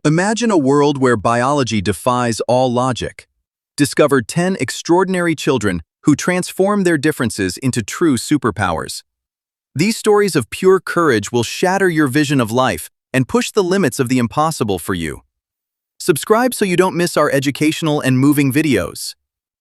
Imagine a world where biology defies all logic. Discover 10 extraordinary children who transform their differences into true superpowers. These stories of pure courage will shatter your vision of life and push the limits of the impossible for you. Subscribe so you don't miss our educational and moving videos.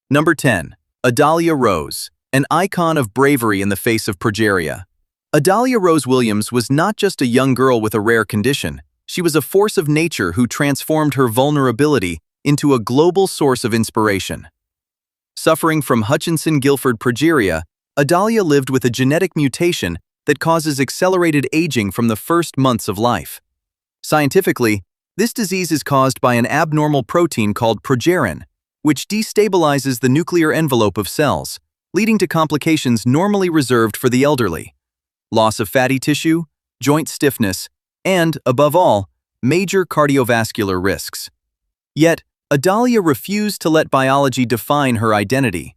Number 10. Adalia Rose, an icon of bravery in the face of progeria. Adalia Rose Williams was not just a young girl with a rare condition. She was a force of nature who transformed her vulnerability into a global source of inspiration. Suffering from Hutchinson-Gilford progeria, Adalia lived with a genetic mutation that causes accelerated aging from the first months of life. Scientifically, this disease is caused by an abnormal protein called progerin, which destabilizes the nuclear envelope of cells, leading to complications normally reserved for the elderly. Loss of fatty tissue, joint stiffness, and, above all, major cardiovascular risks. Yet, Adalia refused to let biology define her identity.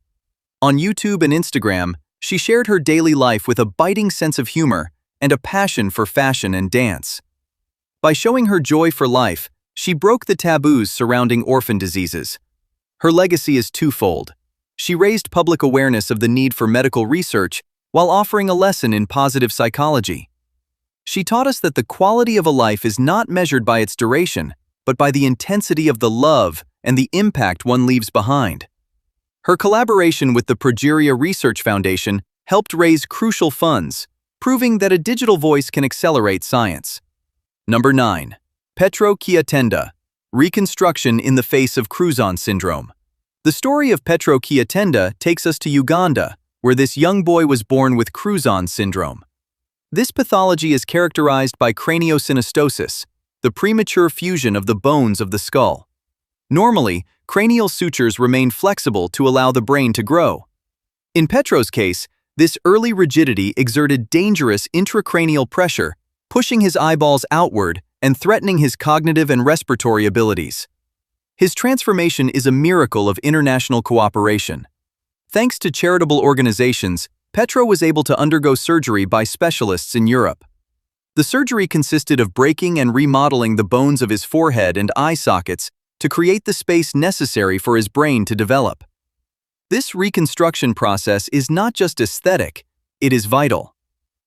On YouTube and Instagram, she shared her daily life with a biting sense of humor and a passion for fashion and dance. By showing her joy for life, she broke the taboos surrounding orphan diseases. Her legacy is twofold. She raised public awareness of the need for medical research while offering a lesson in positive psychology. She taught us that the quality of a life is not measured by its duration, but by the intensity of the love and the impact one leaves behind. Her collaboration with the Progeria Research Foundation helped raise crucial funds, proving that a digital voice can accelerate science. Number 9. Petro Chiatenda, reconstruction in the face of Cruzon syndrome. The story of Petro Chiatenda takes us to Uganda, where this young boy was born with Cruzon syndrome. This pathology is characterized by craniosynostosis, the premature fusion of the bones of the skull. Normally, cranial sutures remain flexible to allow the brain to grow. In Petro's case, this early rigidity exerted dangerous intracranial pressure, pushing his eyeballs outward and threatening his cognitive and respiratory abilities. His transformation is a miracle of international cooperation. Thanks to charitable organizations, Petro was able to undergo surgery by specialists in Europe. The surgery consisted of breaking and remodeling the bones of his forehead and eye sockets to create the space necessary for his brain to develop. This reconstruction process is not just aesthetic, it is vital.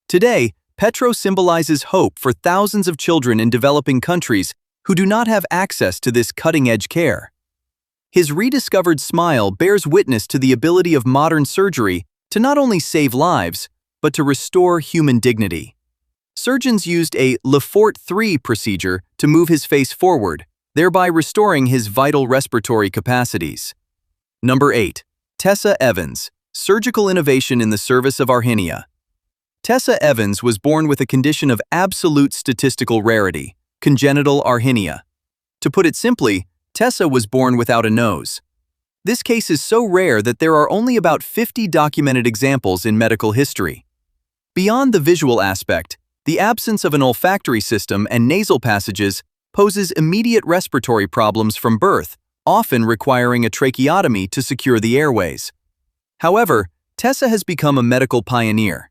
Today, Petro symbolizes hope for thousands of children in developing countries who do not have access to this cutting-edge care. His rediscovered smile bears witness to the ability of modern surgery to not only save lives, but to restore human dignity. Surgeons used a Lefort 3 procedure to move his face forward, thereby restoring his vital respiratory capacities. Number 8. Tessa Evans, surgical innovation in the service of Arhinia. Tessa Evans was born with a condition of absolute statistical rarity, congenital Arhinia. To put it simply, Tessa was born without a nose. This case is so rare that there are only about 50 documented examples in medical history. Beyond the visual aspect, the absence of an olfactory system and nasal passages poses immediate respiratory problems from birth, often requiring a tracheotomy to secure the airways. However, Tessa has become a medical pioneer.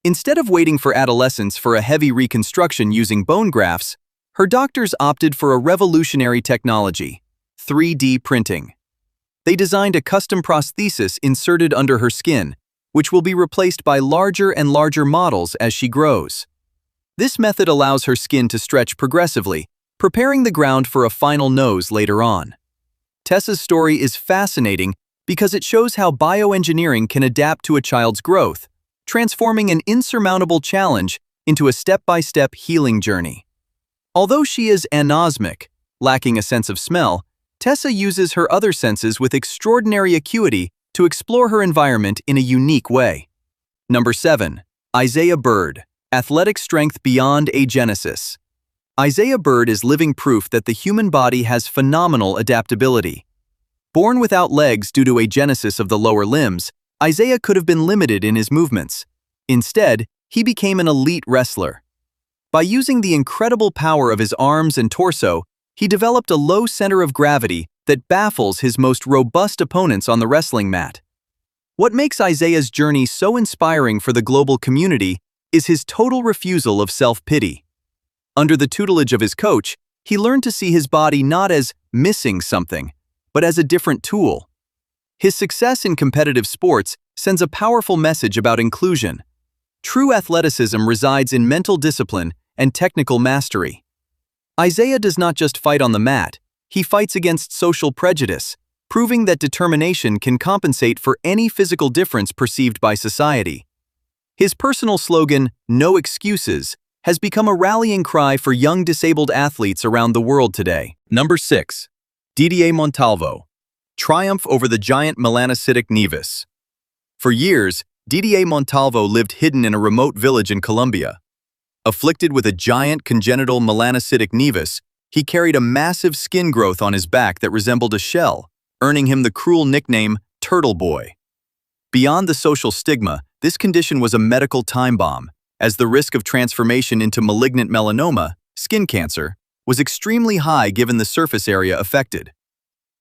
Instead of waiting for adolescence for a heavy reconstruction using bone grafts, her doctors opted for a revolutionary technology: 3D printing. They designed a custom prosthesis inserted under her skin, which will be replaced by larger and larger models as she grows. This method allows her skin to stretch progressively, preparing the ground for a final nose later on. Tessa's story is fascinating because it shows how bioengineering can adapt to a child's growth, transforming an insurmountable challenge into a step-by-step healing journey. Although she is anosmic, lacking a sense of smell, Tessa uses her other senses with extraordinary acuity to explore her environment in a unique way. Number 7. Isaiah Bird, athletic strength beyond agenesis. Isaiah Bird is living proof that the human body has phenomenal adaptability. Born without legs due to agenesis of the lower limbs, Isaiah could have been limited in his movements. Instead, he became an elite wrestler. By using the incredible power of his arms and torso, he developed a low center of gravity that baffles his most robust opponents on the wrestling mat. What makes Isaiah's journey so inspiring for the global community is his total refusal of self-pity. Under the tutelage of his coach, He learned to see his body not as missing something, but as a different tool. His success in competitive sports sends a powerful message about inclusion. True athleticism resides in mental discipline and technical mastery. Isaiah does not just fight on the mat, he fights against social prejudice, proving that determination can compensate for any physical difference perceived by society. His personal slogan, "No excuses," has become a rallying cry for young disabled athletes around the world today. Number 6. Didier Montalvo. Triumph over the giant melanocytic nevus. For years, Didier Montalvo lived hidden in a remote village in Colombia. Afflicted with a giant congenital melanocytic nevus, he carried a massive skin growth on his back that resembled a shell, earning him the cruel nickname Turtle Boy. Beyond the social stigma, this condition was a medical time bomb, as the risk of transformation into malignant melanoma, skin cancer, was extremely high given the surface area affected.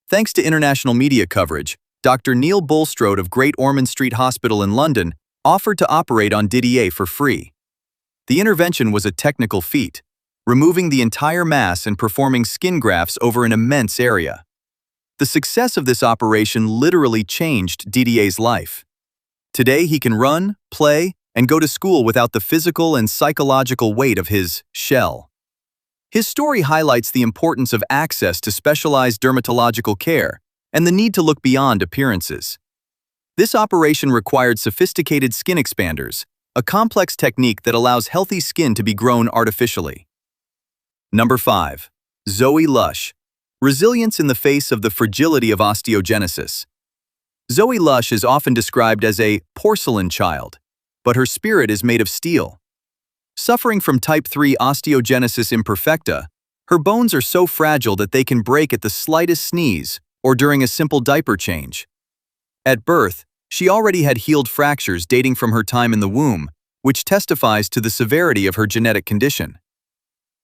Thanks to international media coverage, Dr. Neil Bulstrode of Great Ormond Street Hospital in London offered to operate on Didier for free. The intervention was a technical feat, removing the entire mass and performing skin grafts over an immense area. The success of this operation literally changed Didier's life. Today he can run, play, and go to school without the physical and psychological weight of his shell. His story highlights the importance of access to specialized dermatological care and the need to look beyond appearances. This operation required sophisticated skin expanders, a complex technique that allows healthy skin to be grown artificially. Number 5. Zoe Lush. Resilience in the face of the fragility of osteogenesis. Zoe Lush is often described as a porcelain child, but her spirit is made of steel. Suffering from type 3 osteogenesis imperfecta, her bones are so fragile that they can break at the slightest sneeze or during a simple diaper change. At birth, she already had healed fractures dating from her time in the womb, which testifies to the severity of her genetic condition.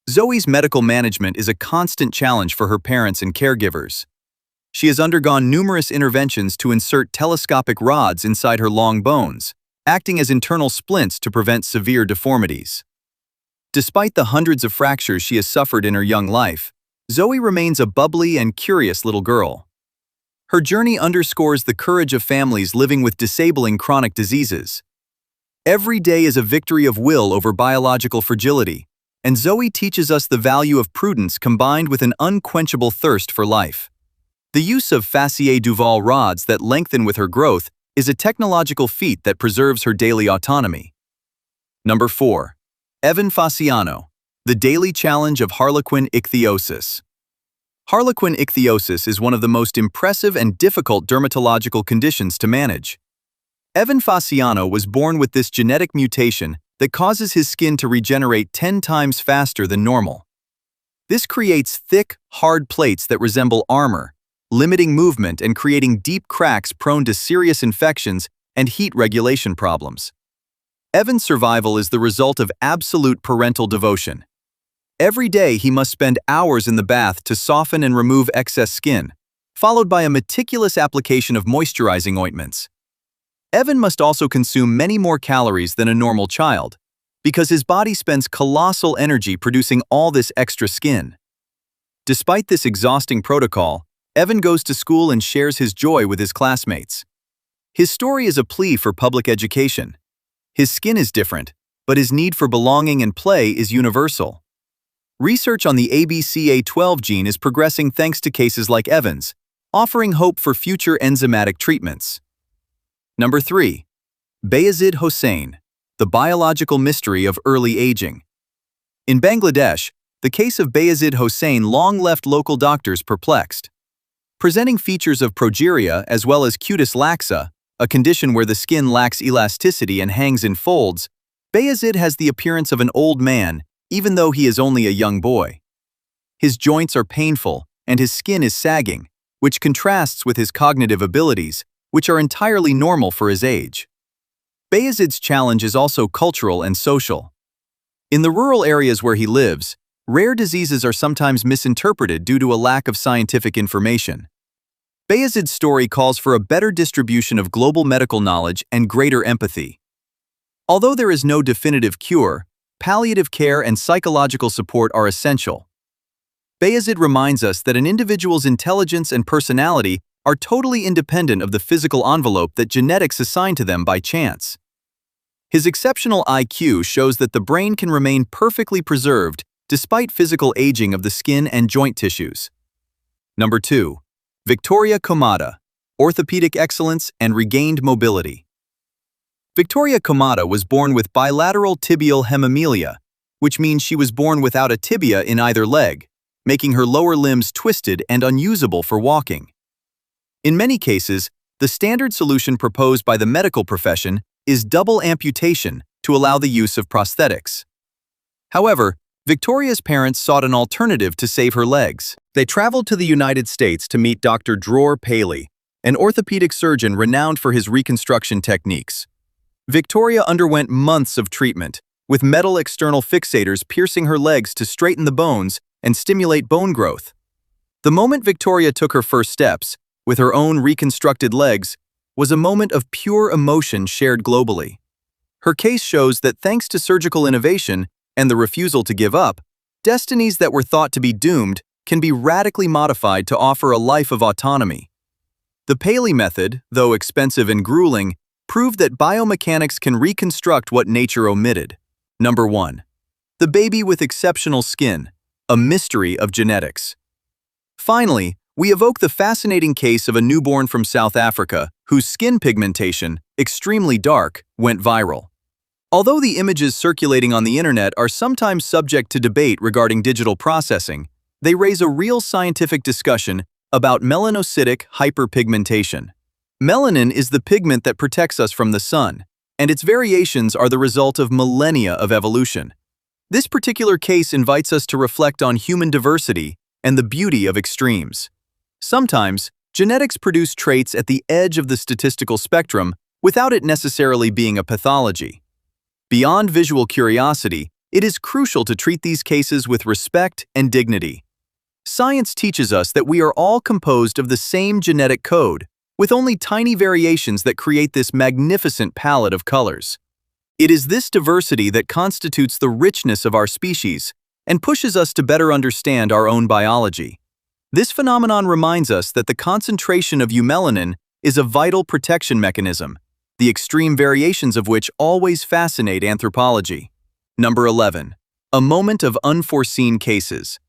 Zoe's medical management is a constant challenge for her parents and caregivers. She has undergone numerous interventions to insert telescopic rods inside her long bones, acting as internal splints to prevent severe deformities. Despite the hundreds of fractures she has suffered in her young life, Zoe remains a bubbly and curious little girl. Her journey underscores the courage of families living with disabling chronic diseases. Every day is a victory of will over biological fragility, and Zoe teaches us the value of prudence combined with an unquenchable thirst for life. The use of fasciate Duval rods that lengthen with her growth is a technological feat that preserves her daily autonomy. Number 4. Evan Fasciano. The daily challenge of harlequin ichthyosis. Harlequin ichthyosis is one of the most impressive and difficult dermatological conditions to manage. Evan Fasciano was born with this genetic mutation that causes his skin to regenerate 10 times faster than normal. This creates thick, hard plates that resemble armor, limiting movement and creating deep cracks prone to serious infections and heat regulation problems. Evan's survival is the result of absolute parental devotion. Every day he must spend hours in the bath to soften and remove excess skin, followed by a meticulous application of moisturizing ointments. Evan must also consume many more calories than a normal child, because his body spends colossal energy producing all this extra skin. Despite this exhausting protocol, Evan goes to school and shares his joy with his classmates. His story is a plea for public education. His skin is different, but his need for belonging and play is universal. Research on the ABCA12 gene is progressing thanks to cases like Evan's, offering hope for future enzymatic treatments. Number 3. Bayazid Hossain. The biological mystery of early aging. In Bangladesh, the case of Bayazid Hossain long left local doctors perplexed. Presenting features of progeria as well as cutis laxa, a condition where the skin lacks elasticity and hangs in folds, Bayazid has the appearance of an old man, even though he is only a young boy. His joints are painful, and his skin is sagging, which contrasts with his cognitive abilities, which are entirely normal for his age. Bayazid's challenge is also cultural and social. In the rural areas where he lives, rare diseases are sometimes misinterpreted due to a lack of scientific information. Bayazid's story calls for a better distribution of global medical knowledge and greater empathy. Although there is no definitive cure, palliative care and psychological support are essential. Bayezid reminds us that an individual's intelligence and personality are totally independent of the physical envelope that genetics assign to them by chance. His exceptional IQ shows that the brain can remain perfectly preserved despite physical aging of the skin and joint tissues. Number 2. Victoria Komada, orthopedic excellence and regained mobility. Victoria Komada was born with bilateral tibial hemimelia, which means she was born without a tibia in either leg, making her lower limbs twisted and unusable for walking. In many cases, the standard solution proposed by the medical profession is double amputation to allow the use of prosthetics. However, Victoria's parents sought an alternative to save her legs. They traveled to the United States to meet Dr. Dror Paley, an orthopedic surgeon renowned for his reconstruction techniques. Victoria underwent months of treatment, with metal external fixators piercing her legs to straighten the bones and stimulate bone growth. The moment Victoria took her first steps, with her own reconstructed legs, was a moment of pure emotion shared globally. Her case shows that thanks to surgical innovation and the refusal to give up, destinies that were thought to be doomed can be radically modified to offer a life of autonomy. The Paley method, though expensive and grueling, proved that biomechanics can reconstruct what nature omitted. Number 1. The baby with exceptional skin, a mystery of genetics. Finally, we evoke the fascinating case of a newborn from South Africa whose skin pigmentation, extremely dark, went viral. Although the images circulating on the internet are sometimes subject to debate regarding digital processing, they raise a real scientific discussion about melanocytic hyperpigmentation. Melanin is the pigment that protects us from the sun, and its variations are the result of millennia of evolution. This particular case invites us to reflect on human diversity and the beauty of extremes. Sometimes, genetics produce traits at the edge of the statistical spectrum without it necessarily being a pathology. Beyond visual curiosity, it is crucial to treat these cases with respect and dignity. Science teaches us that we are all composed of the same genetic code, with only tiny variations that create this magnificent palette of colors. It is this diversity that constitutes the richness of our species and pushes us to better understand our own biology. This phenomenon reminds us that the concentration of eumelanin is a vital protection mechanism, the extreme variations of which always fascinate anthropology. Number 11. A moment of unforeseen cases.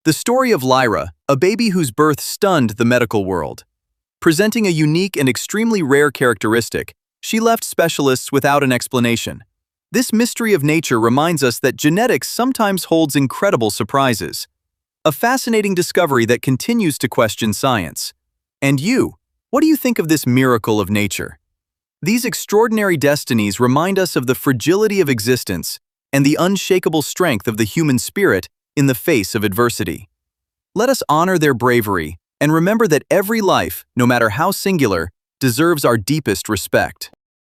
The story of Lyra, a baby whose birth stunned the medical world. Presenting a unique and extremely rare characteristic, she left specialists without an explanation. This mystery of nature reminds us that genetics sometimes holds incredible surprises. A fascinating discovery that continues to question science. And you, what do you think of this miracle of nature? These extraordinary destinies remind us of the fragility of existence and the unshakable strength of the human spirit in the face of adversity. Let us honor their bravery and remember that every life, no matter how singular, deserves our deepest respect.